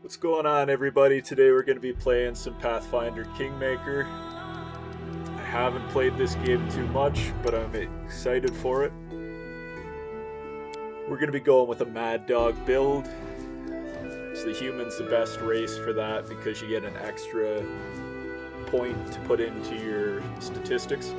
What's going on, everybody? Today we're going to be playing some Pathfinder Kingmaker. I haven't played this game too much, but I'm excited for it. We're going to be going with a Mad Dog build. So the human's the best race for that because you get an extra point to put into your statistics.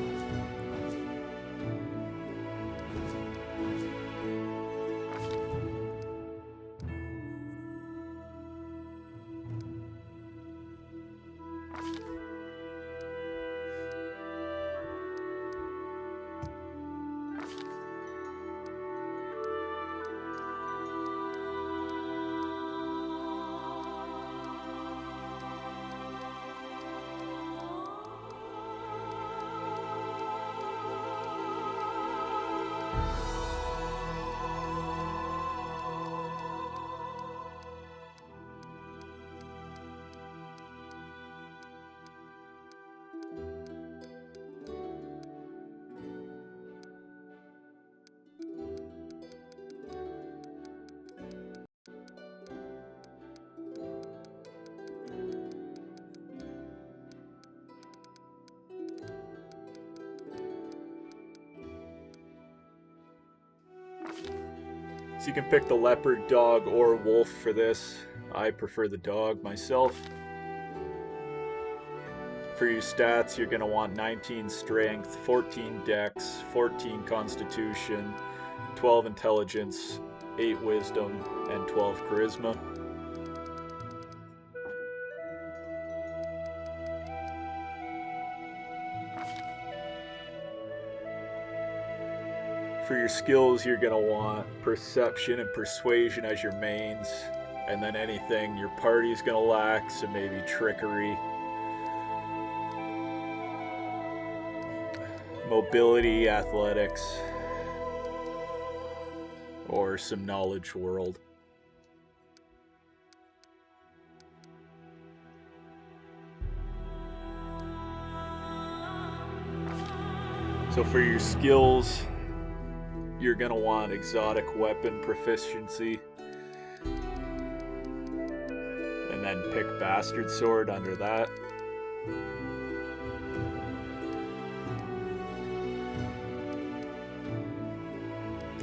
So you can pick the leopard, dog, or wolf for this. I prefer the dog myself. For your stats, you're going to want 19 strength, 14 dex, 14 constitution, 12 intelligence, 8 wisdom, and 12 charisma. For your skills, you're going to want perception and persuasion as your mains, and then anything your party's going to lack, so maybe trickery, mobility, athletics, or some knowledge world. So for your skills, you're going to want exotic weapon proficiency, and then pick bastard sword under that.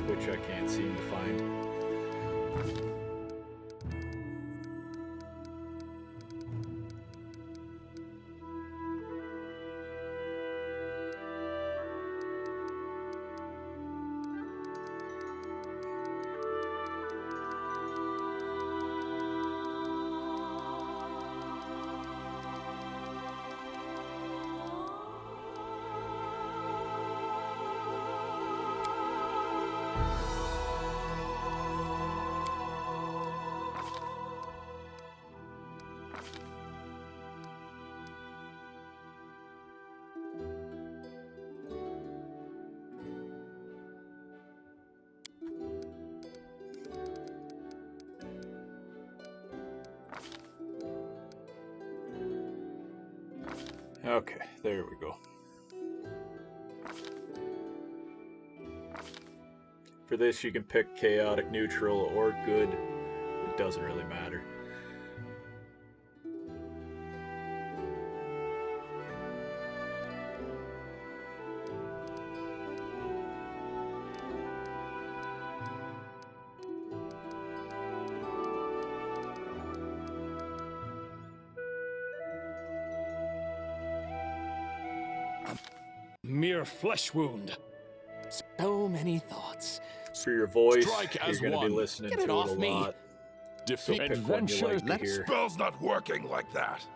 Which I can't seem to find. Okay, there we go. For this, you can pick chaotic, neutral, or good. It doesn't really matter. Mere flesh wound. So many thoughts. For your voice, Strike you're as going to be one. listening Get to it it off a me. lot. So Defeat pick one you like to That hear. Spell's not working like that.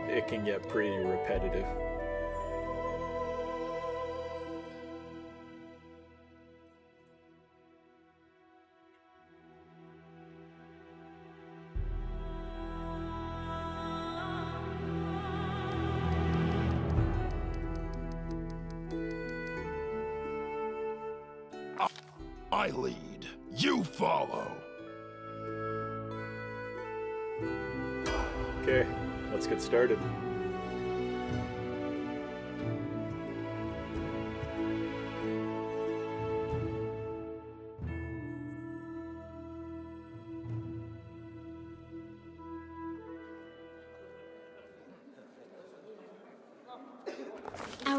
It can get pretty repetitive. I lead. You follow. Okay, let's get started.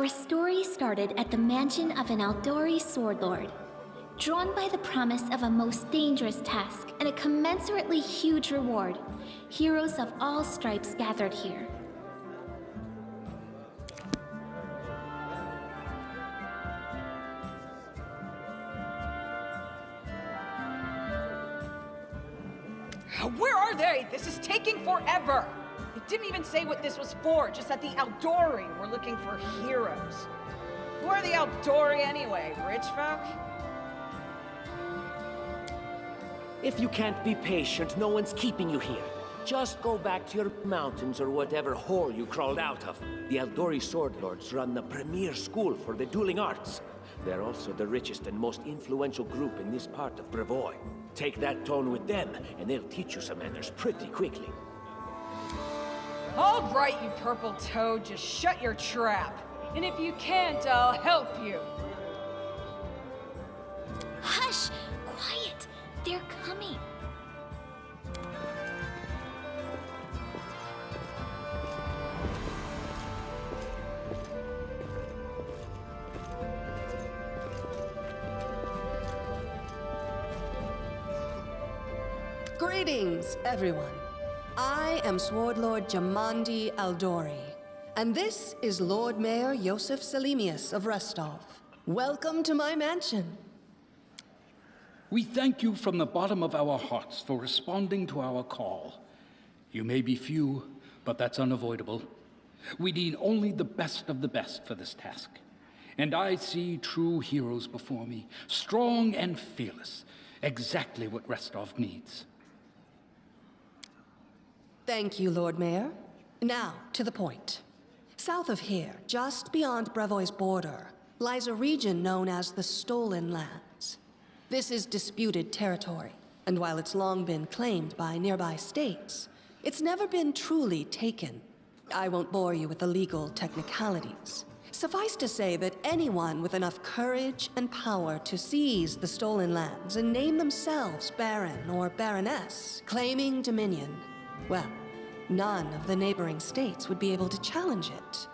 Our story started at the mansion of an Aldori sword lord. Drawn by the promise of a most dangerous task and a commensurately huge reward, heroes of all stripes gathered here. Where are they? This is taking forever! It didn't even say what this was for, just that the Aldori were looking for heroes. Who are the Aldori anyway? Rich folk? If you can't be patient, no one's keeping you here. Just go back to your mountains or whatever hole you crawled out of. The Aldori Sword Lords run the premier school for the dueling arts. They're also the richest and most influential group in this part of Brevoy. Take that tone with them, and they'll teach you some manners pretty quickly. All right, you purple toad, just shut your trap. And if you can't, I'll help you. Hush! Quiet! They're coming. Greetings, everyone. I am Sword Lord Jamandi Aldori, and this is Lord Mayor Yosef Selimius of Restov. Welcome to my mansion. We thank you from the bottom of our hearts for responding to our call. You may be few, but that's unavoidable. We need only the best of the best for this task. And I see true heroes before me, strong and fearless, exactly what Restov needs. Thank you, Lord Mayor. Now, to the point. South of here, just beyond Brevoy's border, lies a region known as the Stolen Lands. This is disputed territory, and while it's long been claimed by nearby states, it's never been truly taken. I won't bore you with the legal technicalities. Suffice to say that anyone with enough courage and power to seize the Stolen Lands and name themselves Baron or Baroness, claiming dominion, well, none of the neighboring states would be able to challenge it.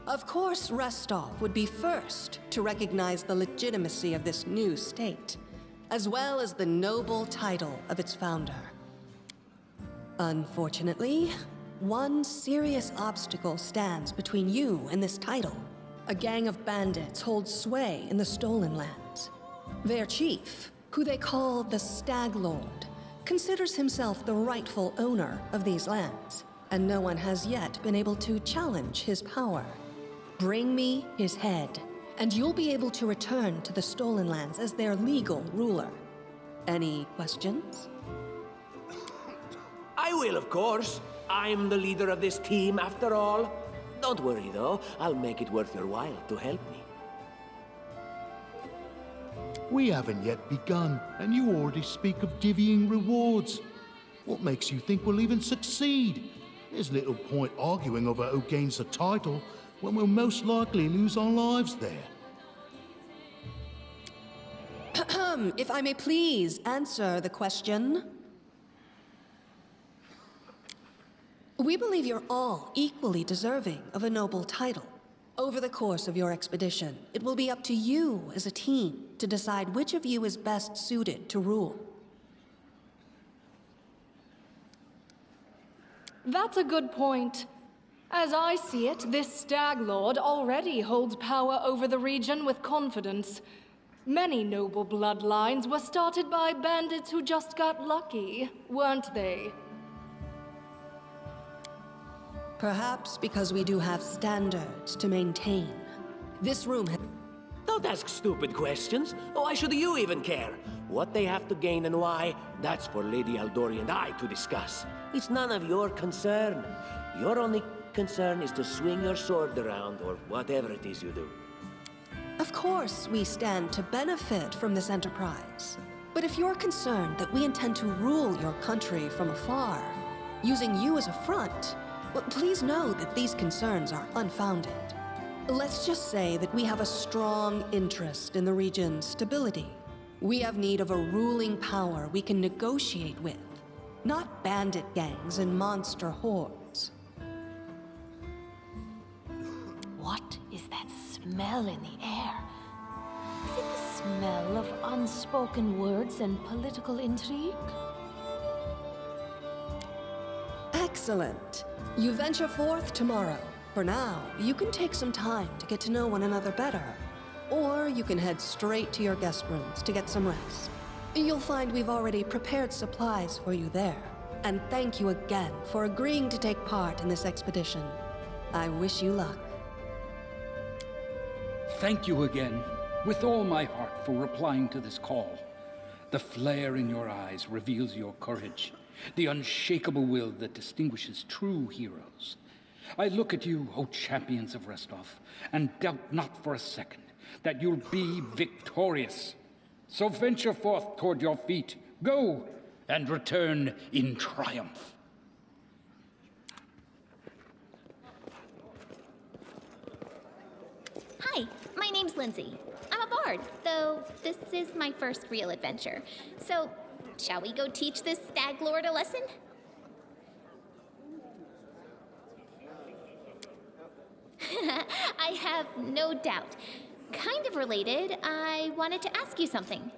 Of course, Restov would be first to recognize the legitimacy of this new state, as well as the noble title of its founder. Unfortunately, one serious obstacle stands between you and this title. A gang of bandits holds sway in the Stolen Lands. Their chief, who they call the Stag Lord, considers himself the rightful owner of these lands, and no one has yet been able to challenge his power. Bring me his head, and you'll be able to return to the Stolen Lands as their legal ruler. Any questions? I will, of course. I'm the leader of this team, after all. Don't worry, though. I'll make it worth your while to help me. We haven't yet begun, and you already speak of divvying rewards. What makes you think we'll even succeed? There's little point arguing over who gains the title when we'll most likely lose our lives there. If I may please answer the question. We believe you're all equally deserving of a noble title. Over the course of your expedition, it will be up to you as a team to decide which of you is best suited to rule. That's a good point. As I see it, this Stag Lord already holds power over the region with confidence. Many noble bloodlines were started by bandits who just got lucky, weren't they? Perhaps because we do have standards to maintain. This room has... Don't ask stupid questions. Why should you even care? What they have to gain and why, that's for Lady Aldori and I to discuss. It's none of your concern. Your only concern is to swing your sword around, or whatever it is you do. Of course, we stand to benefit from this enterprise. But if you're concerned that we intend to rule your country from afar, using you as a front, well, please know that these concerns are unfounded. Let's just say that we have a strong interest in the region's stability. We have need of a ruling power we can negotiate with, not bandit gangs and monster hordes. What is that smell in the air? Is it the smell of unspoken words and political intrigue? Excellent. You venture forth tomorrow. For now, you can take some time to get to know one another better. Or you can head straight to your guest rooms to get some rest. You'll find we've already prepared supplies for you there. And thank you again for agreeing to take part in this expedition. I wish you luck. Thank you again, with all my heart, for replying to this call. The flare in your eyes reveals your courage, the unshakable will that distinguishes true heroes. I look at you, O champions of Restov, and doubt not for a second that you'll be victorious. So venture forth toward your feet. Go, and return in triumph. Hi, my name's Lindsay. I'm a bard, though this is my first real adventure. So, shall we go teach this stag lord a lesson? I have no doubt. Kind of related, I wanted to ask you something.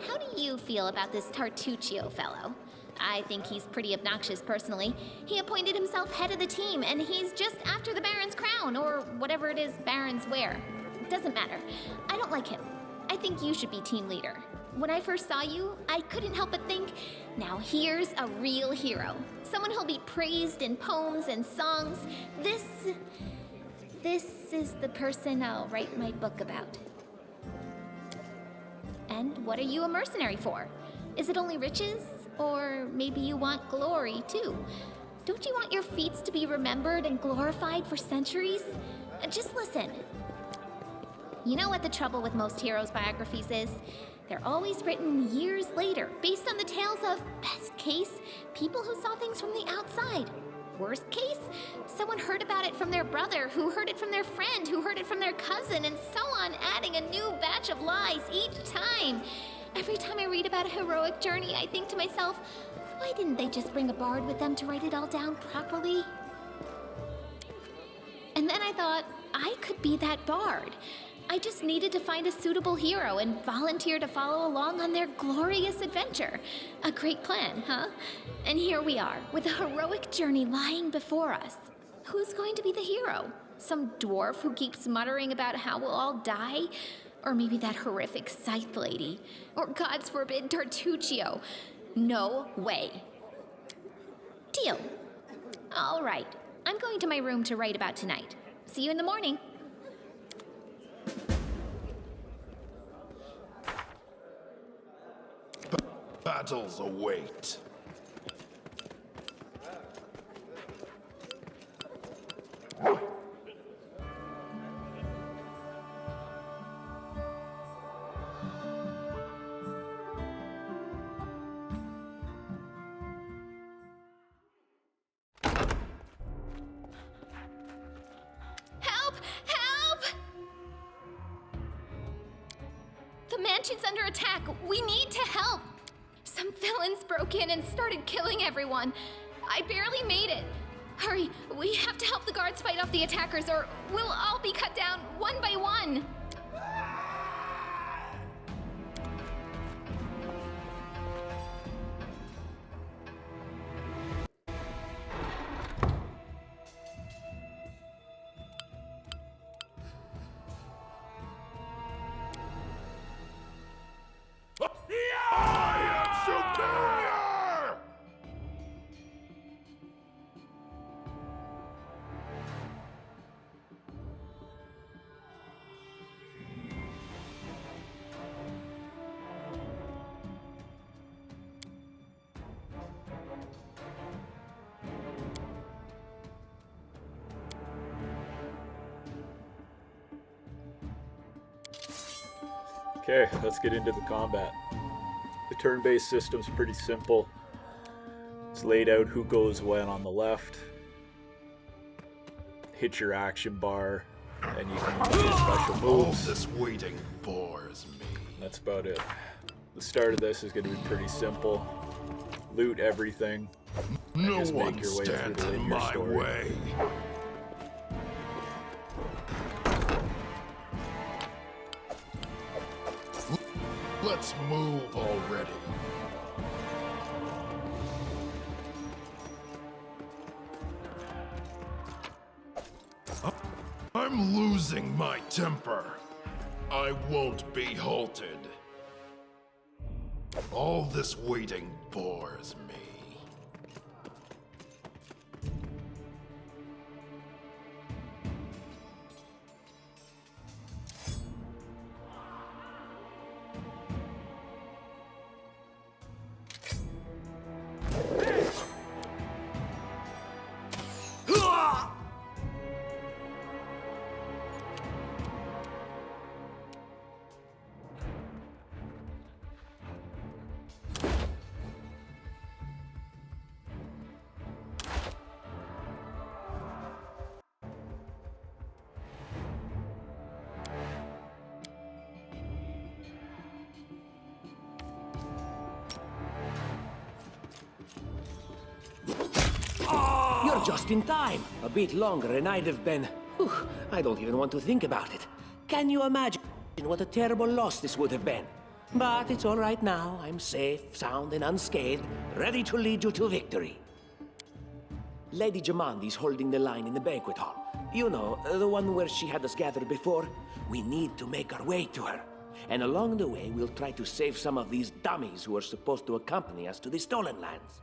How do you feel about this Tartuccio fellow? I think he's pretty obnoxious personally. He appointed himself head of the team, and he's just after the Baron's crown, or whatever it is barons wear. Doesn't matter. I don't like him. I think you should be team leader. When I first saw you, I couldn't help but think, now here's a real hero. Someone who'll be praised in poems and songs. This is the person I'll write my book about. And what are you a mercenary for? Is it only riches? Or maybe you want glory, too? Don't you want your feats to be remembered and glorified for centuries? Just listen. You know what the trouble with most heroes' biographies is? They're always written years later, based on the tales of, best case, people who saw things from the outside. Worst case, someone heard about it from their brother, who heard it from their friend, who heard it from their cousin, and so on, adding a new batch of lies each time. Every time I read about a heroic journey, I think to myself, why didn't they just bring a bard with them to write it all down properly? And then I thought, I could be that bard. I just needed to find a suitable hero and volunteer to follow along on their glorious adventure. A great plan, huh? And here we are, with a heroic journey lying before us. Who's going to be the hero? Some dwarf who keeps muttering about how we'll all die? Or maybe that horrific scythe lady? Or, God's forbid, Tartuccio? No way. Deal. All right. I'm going to my room to write about tonight. See you in the morning. Battles await. Help! Help! The mansion's under attack. We need to help. Some villains broke in and started killing everyone. I barely made it. Hurry, we have to help the guards fight off the attackers, or we'll all be cut down one by one. Superior! Okay, let's get into the combat. The turn-based system's pretty simple. It's laid out who goes when on the left. Hit your action bar, and you can use your special All moves. this waiting bores me. That's about it. The start of this is going to be pretty simple. Loot everything. No just make one your way through stands the in linear my story. way. Let's move already. I'm losing my temper. I won't be halted. All this waiting bores me. You're just in time. A bit longer and I'd have been... Whew, I don't even want to think about it. Can you imagine what a terrible loss this would have been? But it's all right now. I'm safe, sound, and unscathed, ready to lead you to victory. Lady Jamandi's holding the line in the banquet hall. You know, the one where she had us gathered before. We need to make our way to her. And along the way, we'll try to save some of these dummies who are supposed to accompany us to the stolen lands.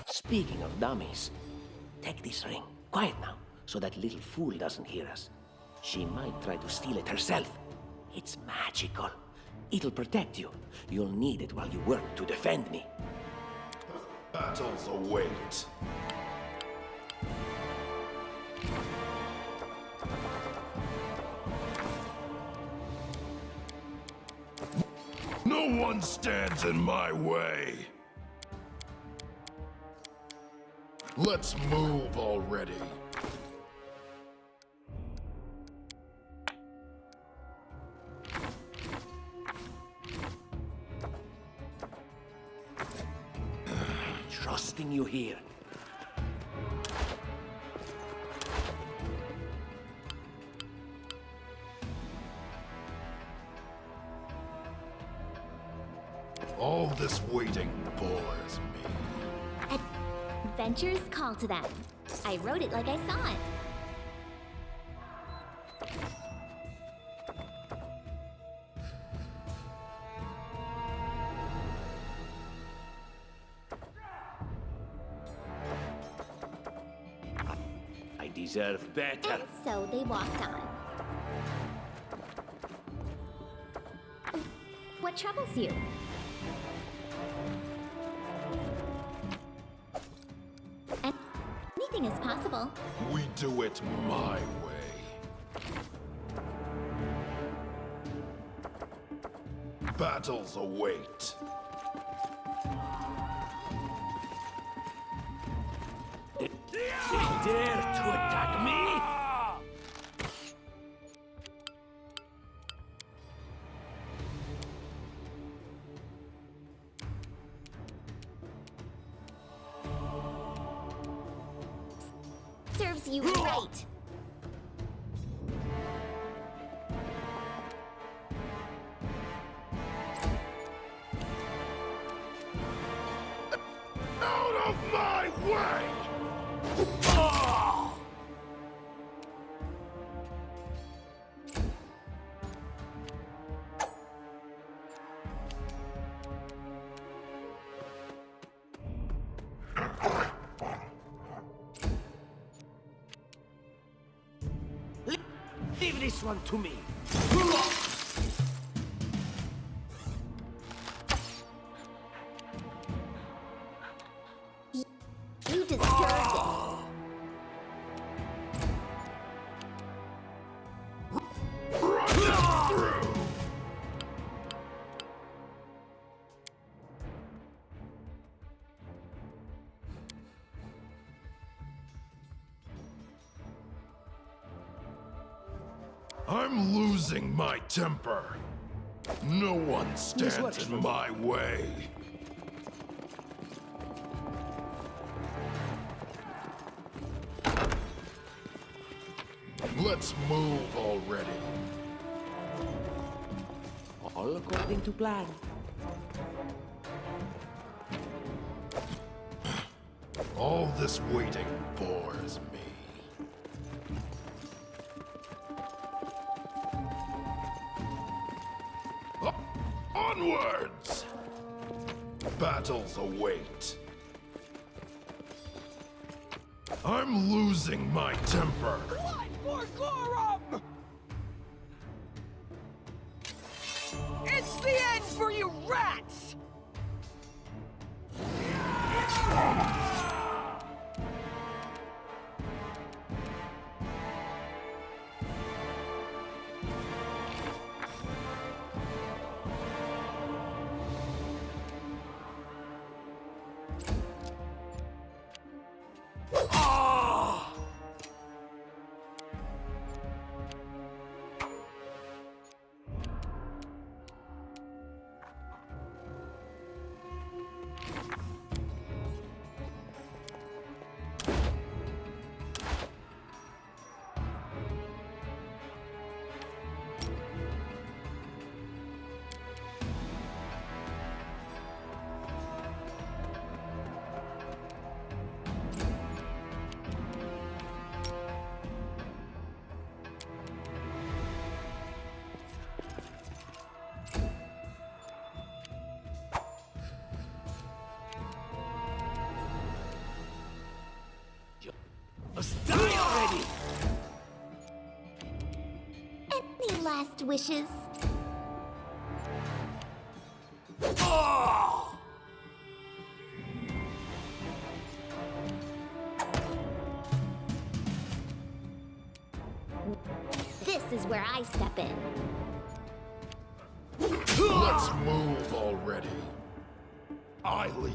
Speaking of dummies, take this ring. Quiet now, so that little fool doesn't hear us. She might try to steal it herself. It's magical. It'll protect you. You'll need it while you work to defend me. Battles await. No one stands in my way. Let's move already. Trusting you here. All this waiting bores me. Adventures call to them. I wrote it like I saw it. I deserve better. And so they walked on. What troubles you? Anything is possible. We do it my way. Battles await. They dare to attack me? Serves you right. Out of my way! Leave this one to me. You deserved it. I'm losing my temper. No one stands in my way. Let's move already. All according to plan. All this waiting bores me. Onwards! Battles await. I'm losing my temper. Blood for Gorum! It's the end for you rats! Die already! Any last wishes? This is where I step in. Let's move already. I lead.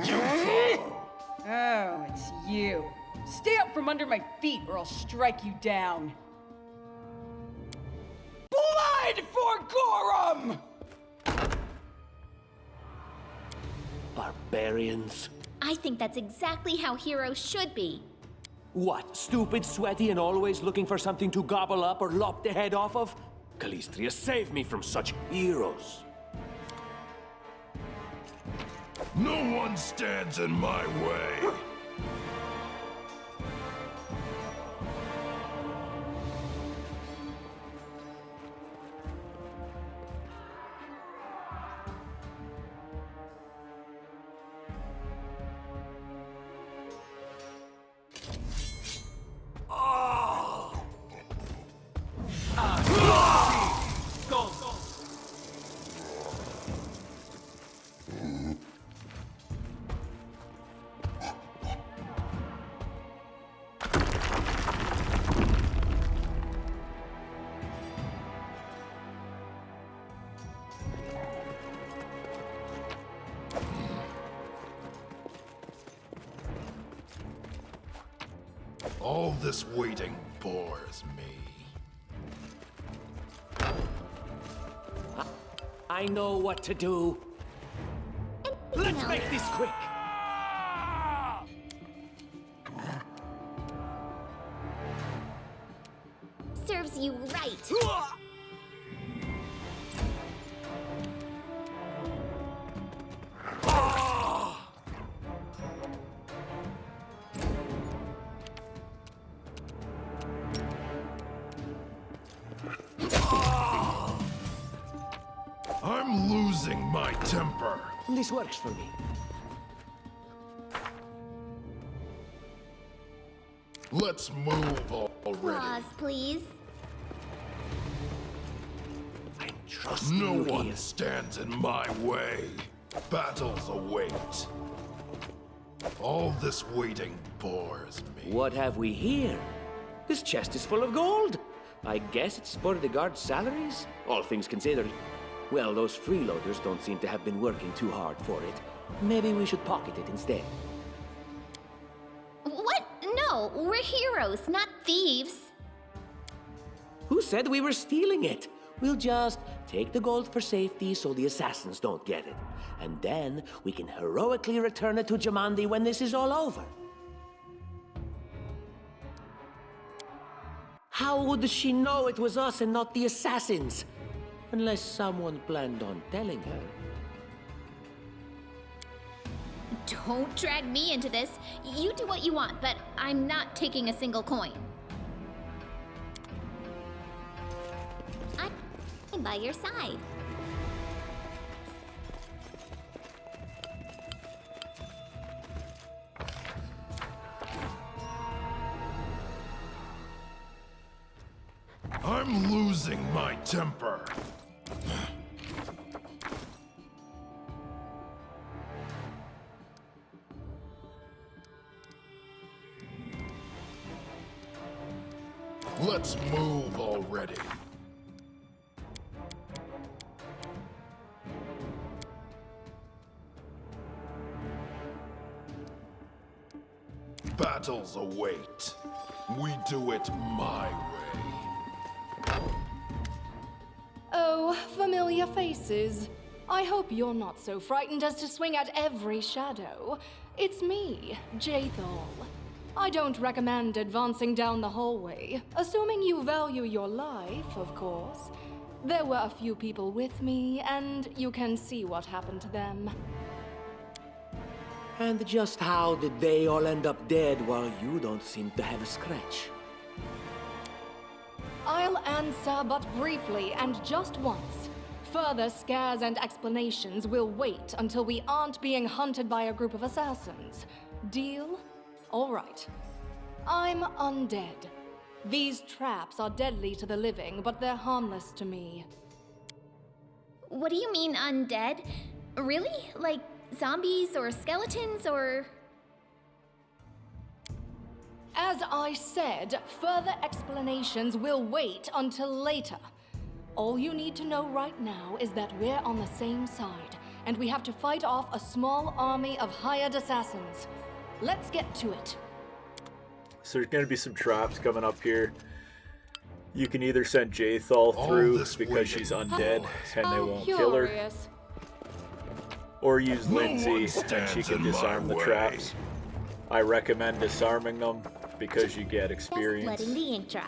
You follow. Oh, it's you. Stay out from under my feet or I'll strike you down. Blood for Gorum! Barbarians. I think that's exactly how heroes should be. What, stupid, sweaty, and always looking for something to gobble up or lop the head off of? Calistria, save me from such heroes. No one stands in my way. All this waiting bores me. I know what to do. Let's make this quick. Serves you right. I'm losing my temper. This works for me. Let's move already. Pause, please. I'm trusting No you one here. stands in my way. Battles await. All this waiting bores me. What have we here? This chest is full of gold. I guess it's for the guards' salaries, all things considered. Well, those freeloaders don't seem to have been working too hard for it. Maybe we should pocket it instead. What? No, we're heroes, not thieves. Who said we were stealing it? We'll just take the gold for safety so the assassins don't get it. And then we can heroically return it to Jamandi when this is all over. How would she know it was us and not the assassins? Unless someone planned on telling her. Don't drag me into this. You do what you want, but I'm not taking a single coin. I'm by your side. I'm losing my temper. Let's move already. Battles await. We do it my way. Oh, familiar faces. I hope you're not so frightened as to swing at every shadow. It's me, Jaethal. I don't recommend advancing down the hallway, assuming you value your life, of course. There were a few people with me, and you can see what happened to them. And just how did they all end up dead while you don't seem to have a scratch? I'll answer but briefly and just once. Further scares and explanations will wait until we aren't being hunted by a group of assassins. Deal? All right. I'm undead. These traps are deadly to the living, but they're harmless to me. What do you mean, undead? Really? Like zombies or skeletons or... As I said, further explanations will wait until later. All you need to know right now is that we're on the same side, and we have to fight off a small army of hired assassins. Let's get to it. So there's going to be some traps coming up here. You can either send Jaethal through because she's undead and they won't kill her, or use Lindsay and she can disarm the traps. I recommend disarming them because you get experience. Just letting the ink dry.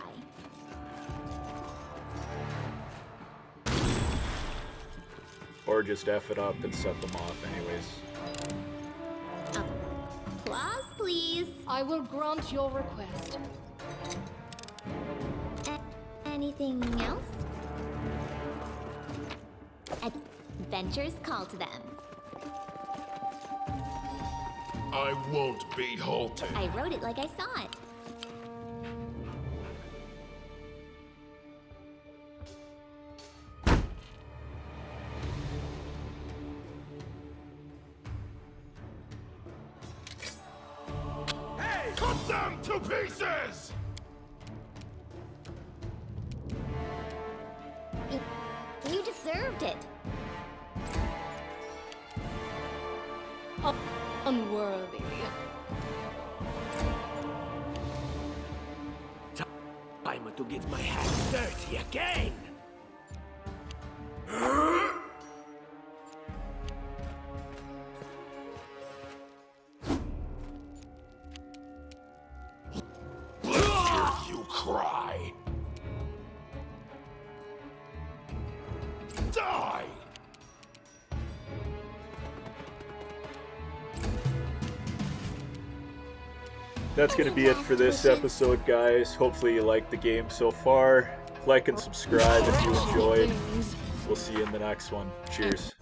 Or just F it up and set them off anyways. Applause, please. I will grant your request. Anything else? Adventures call to them. I won't be halted. I wrote it like I saw it. Hey! Cut them to pieces! You deserved it. Unworthy. Time to get my hands dirty again! Hear you cry. Die! That's going to be it for this episode, guys. Hopefully you liked the game so far. Like and subscribe if you enjoyed. We'll see you in the next one. Cheers.